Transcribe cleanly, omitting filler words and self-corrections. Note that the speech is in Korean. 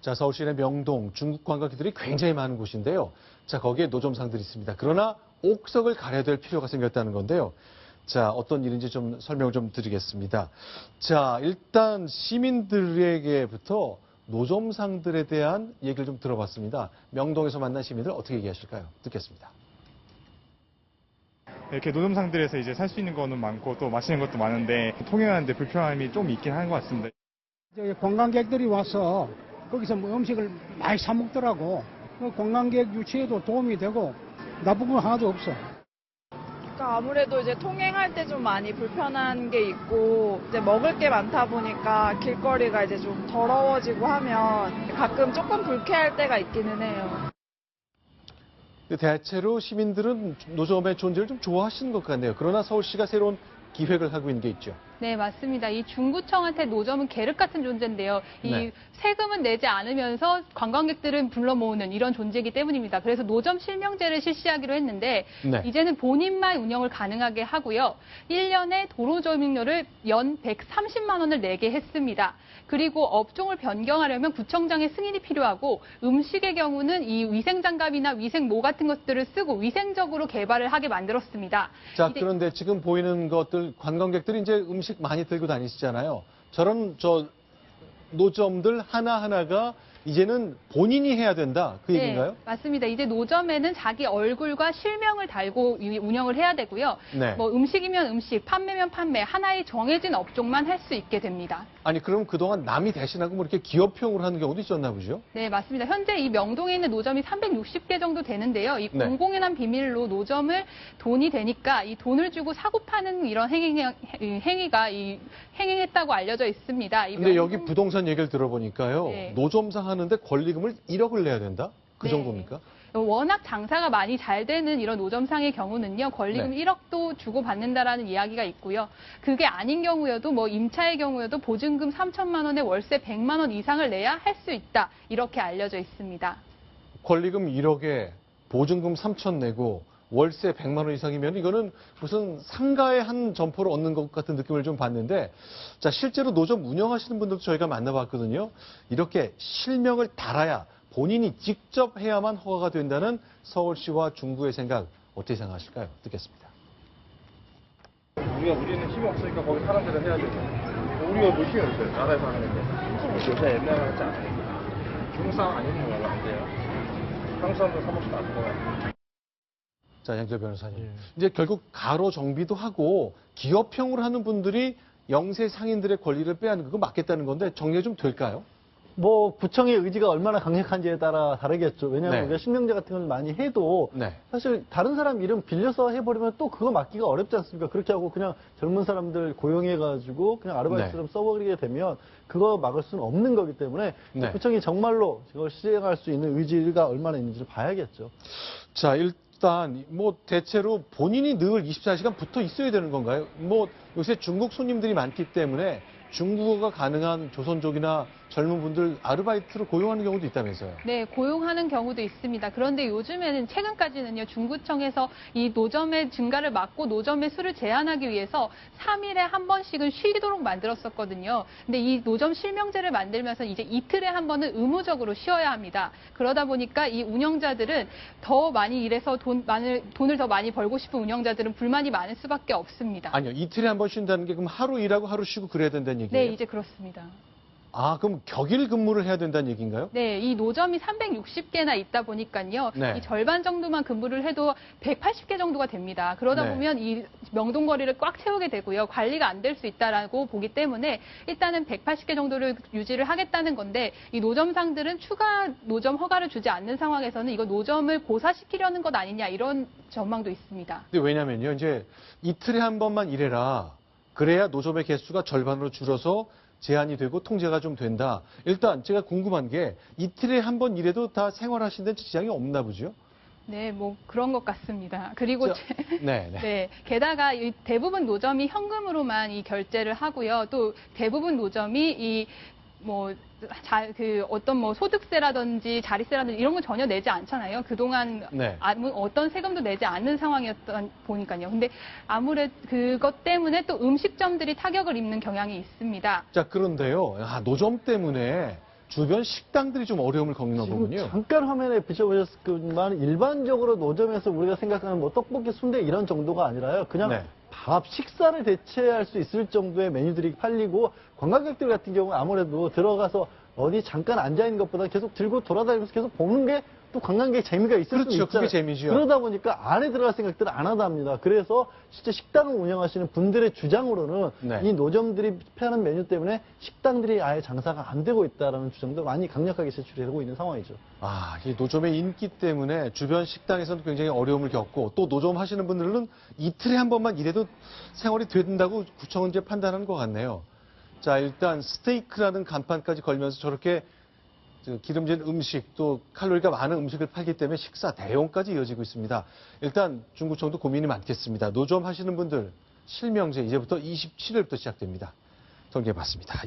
자, 서울 시내 명동 중국 관광객들이 굉장히 많은 곳인데요. 자, 거기에 노점상들이 있습니다. 그러나 옥석을 가려야 될 필요가 생겼다는 건데요. 자, 어떤 일인지 좀 설명을 좀 드리겠습니다. 자, 일단 시민들에게부터 노점상들에 대한 얘기를 좀 들어봤습니다. 명동에서 만난 시민들 어떻게 얘기하실까요? 듣겠습니다. 이렇게 노점상들에서 이제 살 수 있는 거는 많고 또 맛있는 것도 많은데 통행하는데 불편함이 좀 있긴 한 것 같습니다. 관광객들이 와서 거기서 뭐 음식을 많이 사 먹더라고. 관광객 유치에도 도움이 되고 나쁜 건 하나도 없어. 그러니까 아무래도 이제 통행할 때 좀 많이 불편한 게 있고 이제 먹을 게 많다 보니까 길거리가 이제 좀 더러워지고 하면 가끔 조금 불쾌할 때가 있기는 해요. 대체로 시민들은 노점의 존재를 좀 좋아하시는 것 같네요. 그러나 서울시가 새로운 기획을 하고 있는 게 있죠. 네, 맞습니다. 이 중구청한테 노점은 계륵 같은 존재인데요. 이 네. 세금은 내지 않으면서 관광객들은 불러 모으는 이런 존재이기 때문입니다. 그래서 노점 실명제를 실시하기로 했는데 네. 이제는 본인만 운영을 가능하게 하고요. 1년에 도로조명료를 연 130만 원을 내게 했습니다. 그리고 업종을 변경하려면 구청장의 승인이 필요하고 음식의 경우는 이 위생장갑이나 위생모 같은 것들을 쓰고 위생적으로 개발을 하게 만들었습니다. 자, 그런데 지금 보이는 것들 관광객들이 이제 음식 많이 들고 다니시잖아요. 저런 노점들 하나하나가 이제는 본인이 해야 된다. 그 얘기인가요? 네, 맞습니다. 이제 노점에는 자기 얼굴과 실명을 달고 운영을 해야 되고요. 네. 뭐 음식이면 음식, 판매면 판매, 하나의 정해진 업종만 할 수 있게 됩니다. 아니, 그럼 그동안 남이 대신하고 뭐 이렇게 기업형으로 하는 경우도 있었나 보죠? 네, 맞습니다. 현재 이 명동에 있는 노점이 360개 정도 되는데요. 이 네. 공공연한 비밀로 노점을 돈이 되니까 이 돈을 주고 사고 파는 이런 행위가 행행했다고 알려져 있습니다. 근데 여기 부동산 얘기를 들어보니까요. 네. 노점상 하는데 권리금을 1억을 내야 된다? 그 네. 정도입니까? 워낙 장사가 많이 잘 되는 이런 노점상의 경우는요, 권리금 네. 1억도 주고 받는다라는 이야기가 있고요. 그게 아닌 경우여도 뭐 임차의 경우여도 보증금 3천만 원에 월세 100만 원 이상을 내야 할 수 있다. 이렇게 알려져 있습니다. 권리금 1억에 보증금 3천 내고 월세 100만 원 이상이면 이거는 무슨 상가의 한 점포를 얻는 것 같은 느낌을 좀 받는데, 자, 실제로 노점 운영하시는 분들도 저희가 만나봤거든요. 이렇게 실명을 달아야 본인이 직접 해야만 허가가 된다는 서울시와 중구의 생각 어떻게 생각하실까요? 듣겠습니다. 우리는 힘이 없으니까 거기 사람들은 해야 되죠. 우리가 뭐 힘이 없어요. 나라에서 하는데. 요새 옛날 같지 않아요. 중국 사람 아니면 뭐가 안 돼요. 한국 사람들 사먹지도 않는 거야. 자, 양재 변호사님. 이제 결국 가로 정비도 하고 기업형으로 하는 분들이 영세 상인들의 권리를 빼앗는 그거 맞겠다는 건데 정리가 좀 될까요? 뭐 구청의 의지가 얼마나 강력한지에 따라 다르겠죠. 왜냐하면 네. 우리가 실명제 같은 걸 많이 해도 네. 사실 다른 사람 이름 빌려서 해버리면 또 그거 맡기가 어렵지 않습니까? 그렇게 하고 그냥 젊은 사람들 고용해가지고 그냥 아르바이트처럼 써버리게 되면 그거 막을 수는 없는 거기 때문에 네. 구청이 정말로 이걸 시행할 수 있는 의지가 얼마나 있는지를 봐야겠죠. 자, 일단 뭐 대체로 본인이 늘 24시간 붙어 있어야 되는 건가요? 뭐 요새 중국 손님들이 많기 때문에 중국어가 가능한 조선족이나 젊은 분들 아르바이트로 고용하는 경우도 있다면서요. 네, 고용하는 경우도 있습니다. 그런데 요즘에는 최근까지는요, 중구청에서 이 노점의 증가를 막고 노점의 수를 제한하기 위해서 3일에 한 번씩은 쉬도록 만들었었거든요. 근데 이 노점 실명제를 만들면서 이제 이틀에 한 번은 의무적으로 쉬어야 합니다. 그러다 보니까 이 운영자들은 더 많이 일해서 돈을 더 많이 벌고 싶은 운영자들은 불만이 많을 수밖에 없습니다. 아니요, 이틀에 한 번 쉰다는 게 그럼 하루 일하고 하루 쉬고 그래야 된다는 얘기예요? 네, 이제 그렇습니다. 아, 그럼 격일 근무를 해야 된다는 얘기인가요? 네, 이 노점이 360개나 있다 보니까요. 네. 이 절반 정도만 근무를 해도 180개 정도가 됩니다. 그러다 네. 보면 이 명동거리를 꽉 채우게 되고요. 관리가 안 될 수 있다라고 보기 때문에 일단은 180개 정도를 유지를 하겠다는 건데 이 노점상들은 추가 노점 허가를 주지 않는 상황에서는 이거 노점을 고사시키려는 것 아니냐 이런 전망도 있습니다. 근데 왜냐면요, 이제 이틀에 한 번만 일해라. 그래야 노점의 개수가 절반으로 줄어서 제한이 되고 통제가 좀 된다. 일단 제가 궁금한 게 이틀에 한 번 일해도 다 생활하시는 데 지장이 없나 보죠? 네, 뭐 그런 것 같습니다. 그리고 네. 네, 게다가 이 대부분 노점이 현금으로만 이 결제를 하고요. 또 대부분 노점이 어떤 소득세라든지 자리세라든지 이런 거 전혀 내지 않잖아요. 그동안 네. 어떤 세금도 내지 않는 상황이었던 보니까요. 근데 아무래도 그것 때문에 또 음식점들이 타격을 입는 경향이 있습니다. 자, 그런데요. 노점 때문에 주변 식당들이 좀 어려움을 겪나 지금 보군요. 잠깐 화면에 비춰보셨겠지만 일반적으로 노점에서 우리가 생각하는 뭐 떡볶이, 순대 이런 정도가 아니라요. 그냥 네. 밥, 식사를 대체할 수 있을 정도의 메뉴들이 팔리고 관광객들 같은 경우는 아무래도 들어가서 어디 잠깐 앉아있는 것보다 계속 들고 돌아다니면서 계속 보는 게 또 관광객 재미가 있을 그렇죠. 수 있잖아요. 그게 재미죠. 그러다 보니까 안에 들어갈 생각들을 안 하다 합니다. 그래서 실제 식당을 운영하시는 분들의 주장으로는 네. 이 노점들이 패하는 메뉴 때문에 식당들이 아예 장사가 안 되고 있다는 주장도 많이 강력하게 제출되고 있는 상황이죠. 아, 이 노점의 인기 때문에 주변 식당에서는 굉장히 어려움을 겪고 또 노점 하시는 분들은 이틀에 한 번만 일해도 생활이 된다고 구청은 이제 판단하는 것 같네요. 자, 일단 스테이크라는 간판까지 걸면서 저렇게 기름진 음식 또 칼로리가 많은 음식을 팔기 때문에 식사 대용까지 이어지고 있습니다. 일단 중구청도 고민이 많겠습니다. 노점 하시는 분들 실명제 이제부터 27일부터 시작됩니다. 정리해봤습니다.